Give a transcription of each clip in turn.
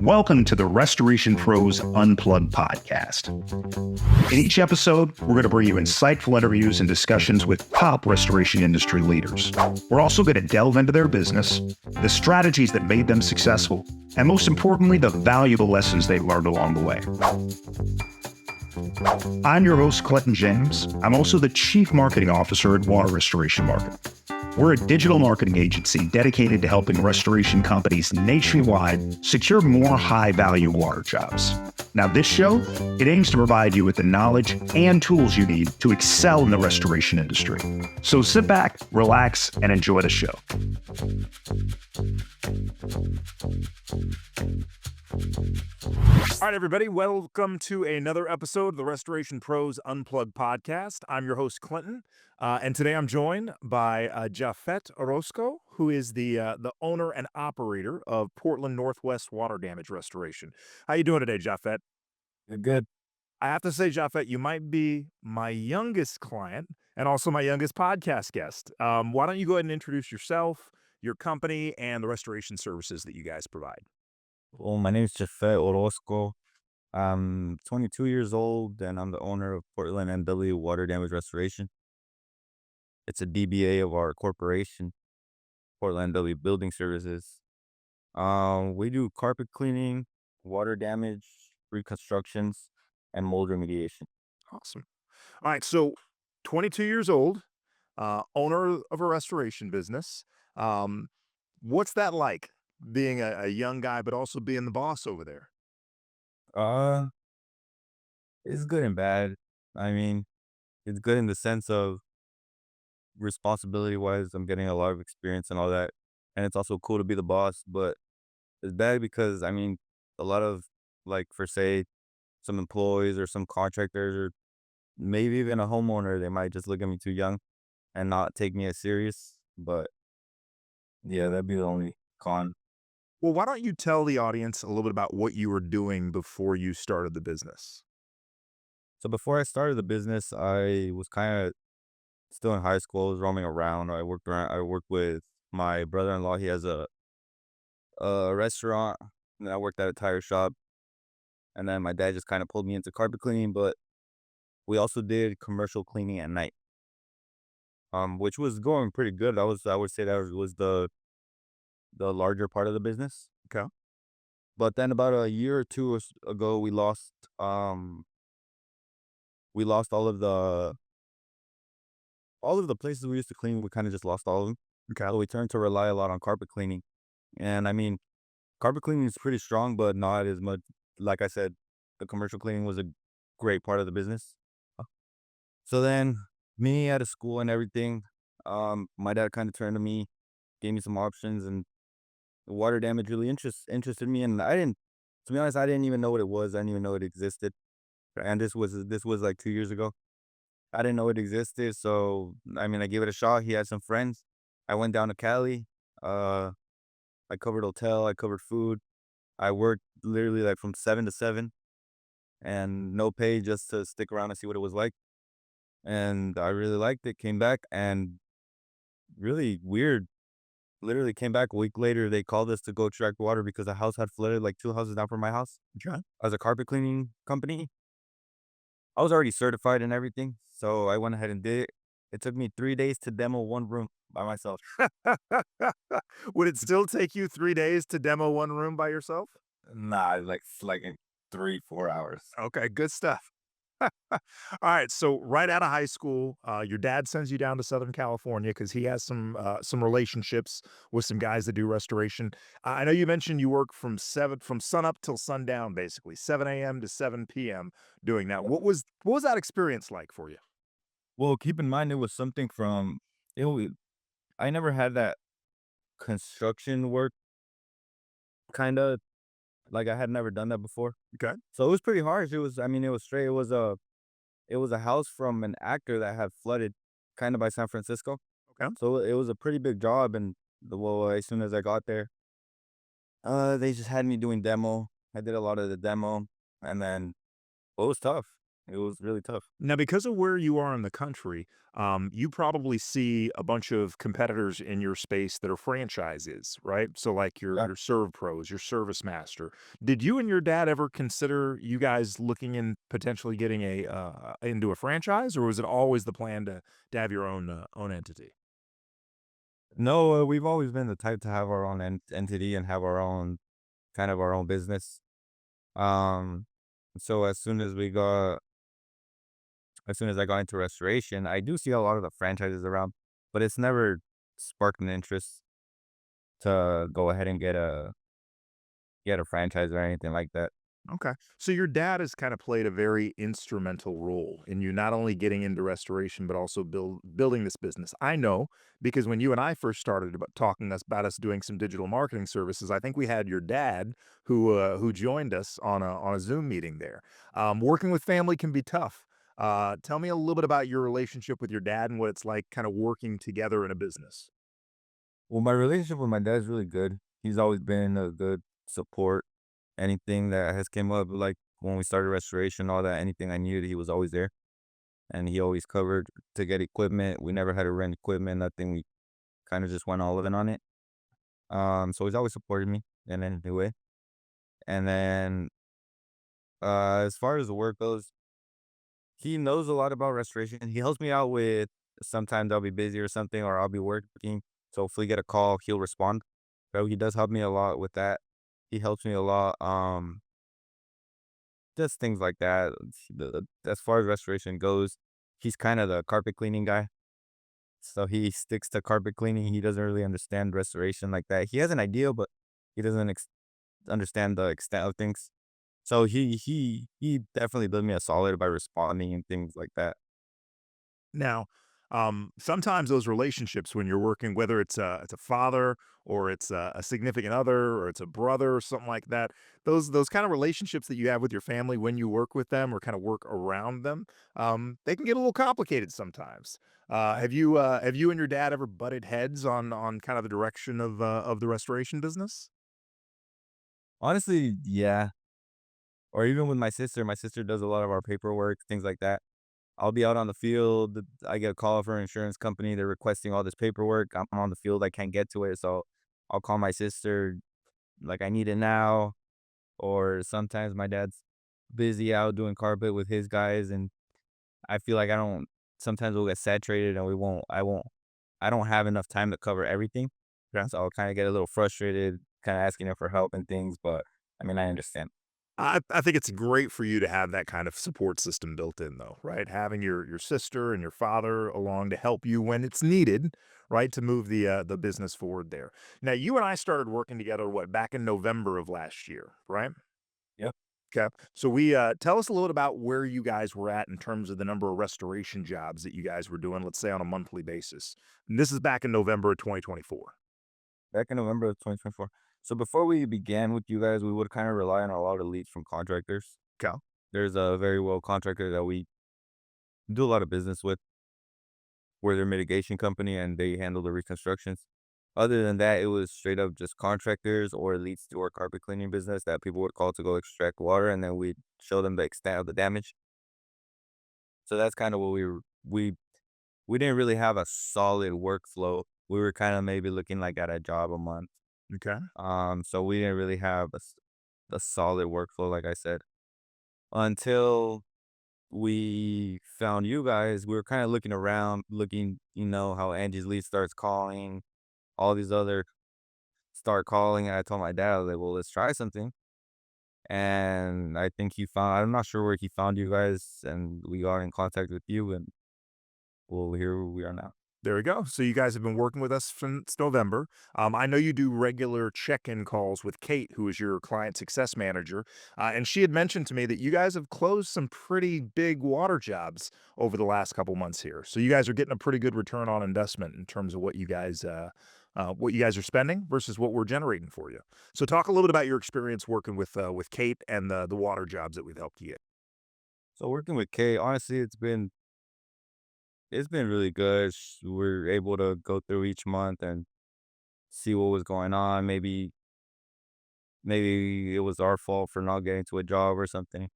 Welcome to the Restoration Pros Unplugged podcast. In each episode, we're going to bring you insightful interviews and discussions with top restoration industry leaders. We're also going to delve into their business, the strategies that made them successful, and most importantly, the valuable lessons they've learned along the way. I'm your host, Clinton James. I'm also the Chief Marketing Officer at Water Restoration Market. We're a digital marketing agency dedicated to helping restoration companies nationwide secure more high-value water jobs. Now, this show, it aims to provide you with the knowledge and tools you need to excel in the restoration industry. So sit back, relax, and enjoy the show. All right, everybody, welcome to another episode of the Restoration Pros Unplugged podcast. I'm your host, Clinton, and today I'm joined by Jafet Orozco, who is the owner and operator of Portland Northwest Water Damage Restoration. How you doing today, Jafet? Good. I have to say, Jafet, you might be my youngest client and also my youngest podcast guest. Why don't you go ahead and introduce yourself, your company, and the restoration services that you guys provide? Well, my name is Jafet Orozco. I'm 22 years old, and I'm the owner of Portland NW Water Damage Restoration. It's a DBA of our corporation, Portland NW Building Services. We do carpet cleaning, water damage, reconstructions, and mold remediation. Awesome. All right, so 22 years old, owner of a restoration business. What's that like, being a young guy, but also being the boss over there? Uh, it's good and bad. I mean, it's good in the sense of responsibility wise. I'm getting a lot of experience and all that, and it's also cool to be the boss. But it's bad because I mean, a lot of like for say some employees or some contractors or maybe even a homeowner, they might just look at me too young and not take me as serious. But yeah, that'd be the only con. Well, why don't you tell the audience a little bit about what you were doing before you started the business? So before I started the business, I was kind of still in high school. I was roaming around. I worked around. I worked with my brother-in-law. He has a restaurant, and I worked at a tire shop. And then my dad just kind of pulled me into carpet cleaning, but we also did commercial cleaning at night, which was going pretty good. I would say that was the larger part of the business. Okay. But then about a year or two ago, we lost all of the places we used to clean. We kind of just lost all of them. Okay. So we turned to rely a lot on carpet cleaning. And I mean, carpet cleaning is pretty strong, but not as much. Like I said, the commercial cleaning was a great part of the business. So then, me out of school and everything, my dad kind of turned to me, gave me some options, and the water damage really interested me. And I didn't, to be honest, I didn't even know what it was. I didn't even know it existed. And this was like 2 years ago. I didn't know it existed, so I mean, I gave it a shot. He had some friends. I went down to Cali. Uh, I covered hotel. I covered food. I worked literally like from 7 to 7, and no pay, just to stick around and see what it was like. And I really liked it. Came back and really weird. Literally came back a week later. They called us to go track water because the house had flooded like 2 houses down from my house. Okay. As a carpet cleaning company, I was already certified and everything, so I went ahead and did it. It took me 3 days to demo one room by myself. Would it still take you 3 days to demo one room by yourself? Nah, like in 3, 4 hours. Okay, good stuff. All right, so right out of high school, your dad sends you down to Southern California because he has some relationships with some guys that do restoration. I know you mentioned you work from sun up till sundown, basically 7 a.m. to 7 p.m. doing that. What was that experience like for you? Well, keep in mind it was something from it. I never had that construction work kind of like I had never done that before, Okay, so it was pretty harsh. It was, I mean, it was straight. It was a house from an actor that had flooded, kind of by San Francisco. okay. So it was a pretty big job, and well, as soon as I got there, they just had me doing demo. I did a lot of the demo, and then well, it was tough. It was really tough. Now, because of where you are in the country, you probably see a bunch of competitors in your space that are franchises, right? So, like Yeah. your Serve Pros, your Service Master. Did you and your dad ever consider you guys looking in potentially getting a into a franchise, or was it always the plan to have your own entity? No, we've always been the type to have our own entity and have our own kind of our own business. Um, so as soon as I got into restoration, I do see a lot of the franchises around, but it's never sparked an interest to go ahead and get a franchise or anything like that. Okay. So your dad has kind of played a very instrumental role in you not only getting into restoration, but also building this business. I know because when you and I first started about talking about us doing some digital marketing services, I think we had your dad who joined us on a Zoom meeting there. Working with family can be tough. Tell me a little bit about your relationship with your dad and what it's like kind of working together in a business. Well, my relationship with my dad is really good. He's always been a good support. Anything that has came up, like when we started restoration, all that, anything I needed, he was always there, and he always covered to get equipment. We never had to rent equipment, nothing. We kind of just went all in on it. So he's always supported me in any way. And then, as far as the work goes, he knows a lot about restoration. He helps me out with sometimes I'll be busy or something, or I'll be working. So if we get a call, he'll respond. So he does help me a lot with that. He helps me a lot. Just things like that. As far as restoration goes, he's kind of the carpet cleaning guy. So he sticks to carpet cleaning. He doesn't really understand restoration like that. He has an idea, but he doesn't understand the extent of things. So he definitely did me a solid by responding and things like that. Now, sometimes those relationships when you're working, whether it's a father or it's a significant other or it's a brother or something like that, those kind of relationships that you have with your family when you work with them or kind of work around them, they can get a little complicated sometimes. Have you and your dad ever butted heads on kind of the direction of the restoration business? Honestly, yeah. Or even with my sister. My sister does a lot of our paperwork, things like that. I'll be out on the field. I get a call from an insurance company. They're requesting all this paperwork. I'm on the field. I can't get to it. So I'll call my sister, like, I need it now. Or sometimes my dad's busy out doing carpet with his guys. And I feel like sometimes we'll get saturated and I don't have enough time to cover everything. Yeah. So I'll kind of get a little frustrated, kind of asking him for help and things. But I mean, I understand. I think it's great for you to have that kind of support system built in though, right? Having your sister and your father along to help you when it's needed, right? To move the business forward there. Now, you and I started working together back in November of last year, right? Yep. Okay. So we tell us a little bit about where you guys were at in terms of the number of restoration jobs that you guys were doing, let's say on a monthly basis. And this is back in November of 2024. Back in November of 2024. So before we began with you guys, we would kind of rely on a lot of leads from contractors. Okay. There's a very well contractor that we do a lot of business with. We're their mitigation company and they handle the reconstructions. Other than that, it was straight up just contractors or leads to our carpet cleaning business that people would call to go extract water, and then we'd show them the extent of the damage. So that's kind of what we didn't really have a solid workflow. We were kind of maybe looking like at a job a month. Okay. So we didn't really have a solid workflow, like I said, until we found you guys. We were kind of looking around, looking, how Angie's lead starts calling, all these other start calling. And I told my dad, I was like, well, let's try something. And I think I'm not sure where he found you guys, and we got in contact with you, and well, here we are now. There we go. So you guys have been working with us since November. I know you do regular check-in calls with Kate, who is your client success manager, and she had mentioned to me that you guys have closed some pretty big water jobs over the last couple months here. So you guys are getting a pretty good return on investment in terms of what you guys are spending versus what we're generating for you. So talk a little bit about your experience working with Kate and the water jobs that we've helped you get. So working with Kay, honestly, it's been really good. We're able to go through each month and see what was going on. Maybe it was our fault for not getting to a job or something.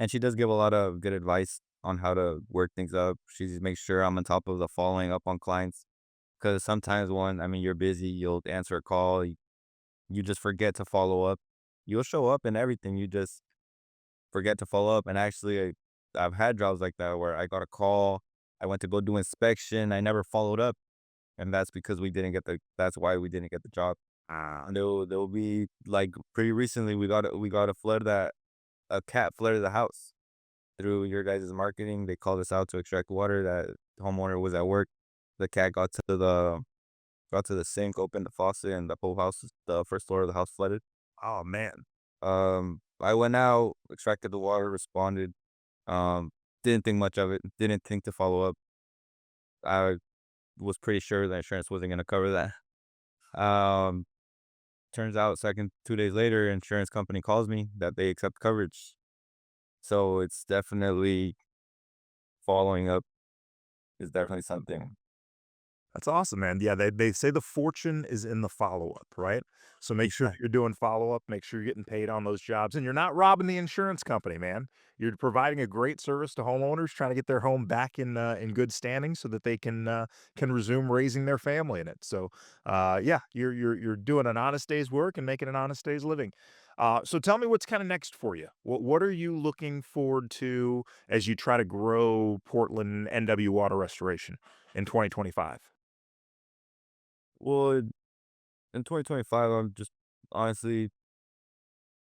And she does give a lot of good advice on how to work things up. She makes sure I'm on top of the following up on clients. Because sometimes I mean, you're busy, you'll answer a call, you just forget to follow up. You'll show up and everything, you just forget to follow up. And actually, I've had jobs like that where I got a call, I went to go do inspection, I never followed up, and that's because that's why we didn't get the job. Ah, And there'll be like pretty recently we got a flood that a cat flooded the house through your guys' marketing. They called us out to extract water. That homeowner was at work. The cat got to the sink, opened the faucet, and the whole house, the first floor of the house flooded. oh man. I went out, extracted the water, responded. Um, didn't think much of it. Didn't think to follow up. I was pretty sure the insurance wasn't gonna cover that. Um, Turns out, 2 days later, insurance company calls me that they accept coverage. So it's definitely following up is definitely something. That's awesome, man. Yeah, they say the fortune is in the follow-up, right? So make sure that Yeah. you're doing follow-up, make sure you're getting paid on those jobs, and you're not robbing the insurance company, man. You're providing a great service to homeowners trying to get their home back in good standing so that they can resume raising their family in it. So, yeah, you're doing an honest day's work and making an honest day's living. So tell me what's kinda next for you. What are you looking forward to as you try to grow Portland NW Water Restoration in 2025? Well, in 2025, I'm just honestly,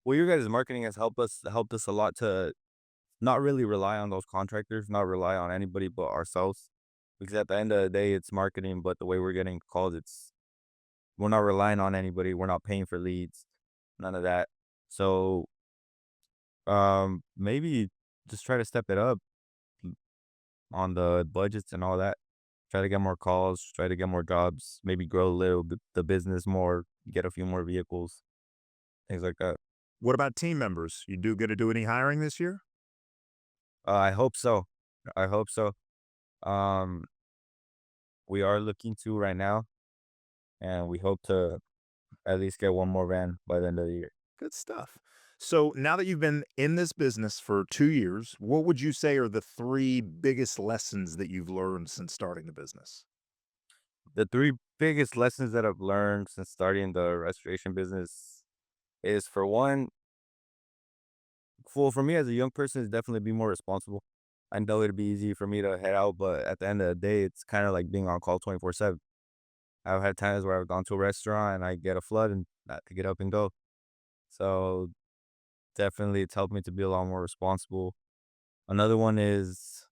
well, your guys' marketing has helped us a lot to not really rely on those contractors, not rely on anybody but ourselves. Because at the end of the day, it's marketing, but the way we're getting calls, we're not relying on anybody. We're not paying for leads, none of that. So, maybe just try to step it up on the budgets and all that. Try to get more calls, try to get more jobs, maybe grow a little bit the business more, get a few more vehicles, things like that. What about team members? You gonna do any hiring this year? I hope so. I hope so. Um, we are looking to right now, and we hope to at least get one more van by the end of the year. Good stuff. So now that you've been in this business for 2 years, what would you say are the 3 biggest lessons that you've learned since starting the business? The three biggest lessons that I've learned since starting the restoration business is, for one, for me as a young person, is definitely be more responsible. I know it'd be easy for me to head out, but at the end of the day, it's kind of like being on call 24/7. I've had times where I've gone to a restaurant and I get a flood and I have to get up and go. So definitely, it's helped me to be a lot more responsible. Another one is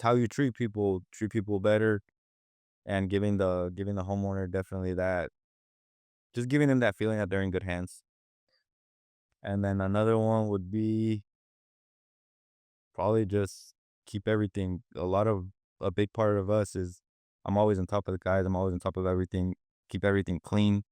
how you treat people better, and giving the homeowner definitely that, just giving them that feeling that they're in good hands. And then another one would be probably just keep everything. A big part of us is I'm always on top of the guys. I'm always on top of everything. Keep everything clean.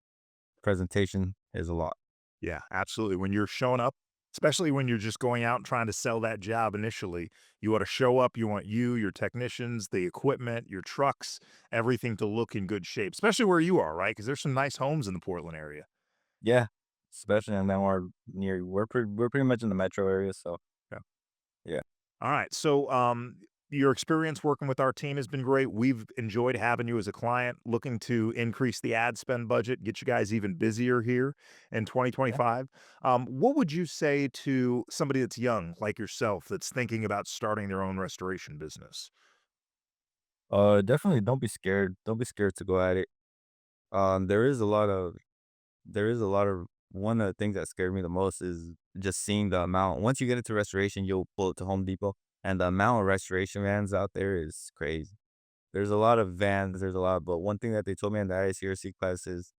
Presentation is a lot. Yeah, absolutely. When you're showing up, especially when you're just going out and trying to sell that job initially, you wanna show up, you want you, your technicians, the equipment, your trucks, everything to look in good shape, especially where you are, right? Because there's some nice homes in the Portland area. Yeah, especially and then we're pretty much in the metro area, so Yeah. yeah. All right. So, your experience working with our team has been great. We've enjoyed having you as a client, looking to increase the ad spend budget, get you guys even busier here in Yeah. 2025. What would you say to somebody that's young, like yourself, that's thinking about starting their own restoration business? Definitely don't be scared. Don't be scared to go at it. There is a lot of one of the things that scared me the most is just seeing the amount. Once you get into restoration, you'll pull it to Home Depot, and the amount of restoration vans out there is crazy. There's a lot of vans, there's a lot, but one thing that they told me in the ICRC class is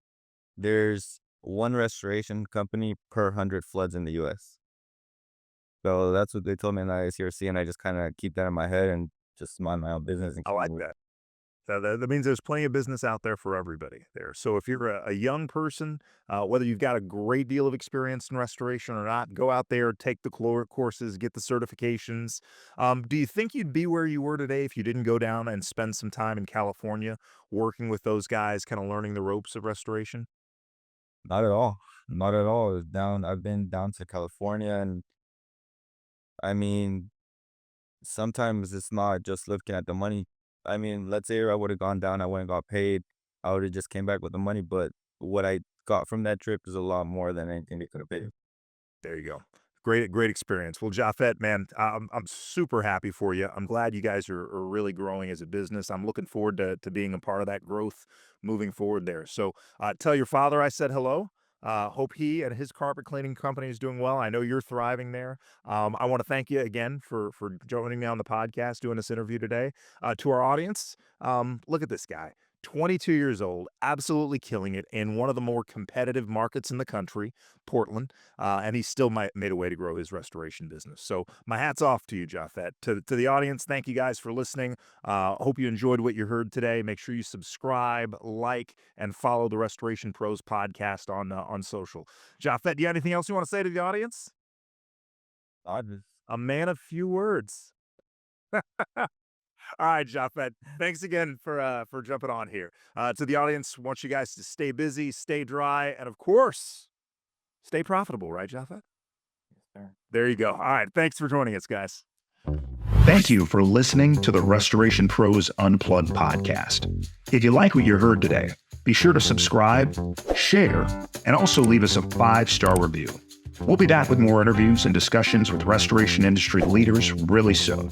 there's one restoration company per 100 floods in the US. So that's what they told me in the ICRC, and I just kind of keep that in my head and just mind my own business and I keep like moving. that. That means there's plenty of business out there for everybody there. So if you're a young person, whether you've got a great deal of experience in restoration or not, go out there, take the courses, get the certifications. Do you think you'd be where you were today if you didn't go down and spend some time in California working with those guys, kind of learning the ropes of restoration? Not at all. Not at all. I've been down to California, and I mean, sometimes it's not just looking at the money. I mean, let's say I would have gone down, I went and got paid, I would have just came back with the money, but what I got from that trip is a lot more than anything they could have paid. There you go. Great experience. Well, Jafet, man, I'm super happy for you. I'm glad you guys are really growing as a business. I'm looking forward to being a part of that growth moving forward there. So tell your father I said hello. Hope he and his carpet cleaning company is doing well. I know you're thriving there. I want to thank you again for joining me on the podcast, doing this interview today. To our audience, look at this guy. 22 years old, absolutely killing it in one of the more competitive markets in the country, Portland. And he still made a way to grow his restoration business. So my hat's off to you, Jafet. To the audience, thank you guys for listening. Hope you enjoyed what you heard today. Make sure you subscribe, like, and follow the Restoration Pros podcast on social. Jafet, do you have anything else you want to say to the audience? I just A man of few words. All right, Jafet. Thanks again for jumping on here. To the audience, want you guys to stay busy, stay dry, and of course, stay profitable, right, Jafet? Sure. There you go. All right. Thanks for joining us, guys. Thank you for listening to the Restoration Pros Unplugged podcast. If you like what you heard today, be sure to subscribe, share, and also leave us a 5-star review. We'll be back with more interviews and discussions with restoration industry leaders really soon.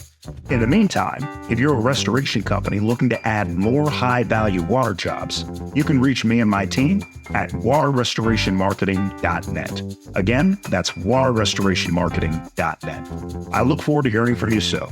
In the meantime, if you're a restoration company looking to add more high-value water jobs, you can reach me and my team at waterrestorationmarketing.net. Again, that's waterrestorationmarketing.net. I look forward to hearing from you soon.